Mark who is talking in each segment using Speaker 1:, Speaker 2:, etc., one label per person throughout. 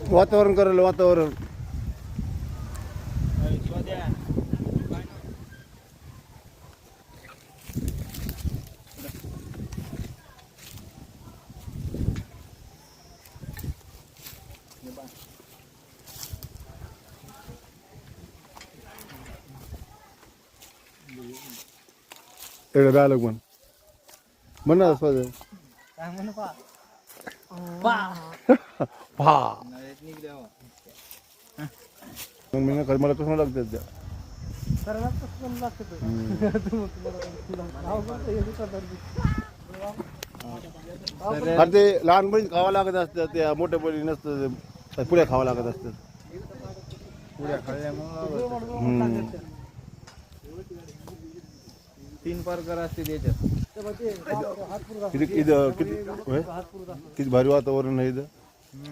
Speaker 1: वातावरण करायला वातावरण एक डायलॉग म्हण ना स्वतः
Speaker 2: काय म्हणू पा
Speaker 1: मला कसं लागतात त्या अरे ते लहानपणी खावं लागत असतं त्या मोठ्यापणी नसतं पुऱ्या खावं लागत असतं
Speaker 2: पुऱ्या खाल्ल्यामुळे 3 प्रकार असते त्याच्यात
Speaker 1: किती भारी वातावरण आहे इथं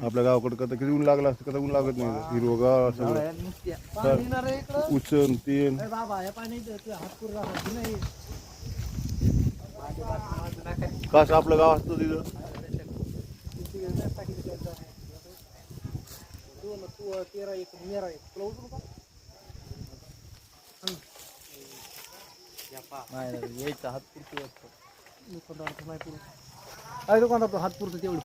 Speaker 1: आपल्या गावाकडे कधी किती ऊन लागलं असतं कधी ऊन लागत नाही हिरवगार सगळं उचन तीन कसं आपलं गाव असतं तिथं
Speaker 2: यायचा हातपुरती वाटतं दुकानदार हातपुरतं तेवढं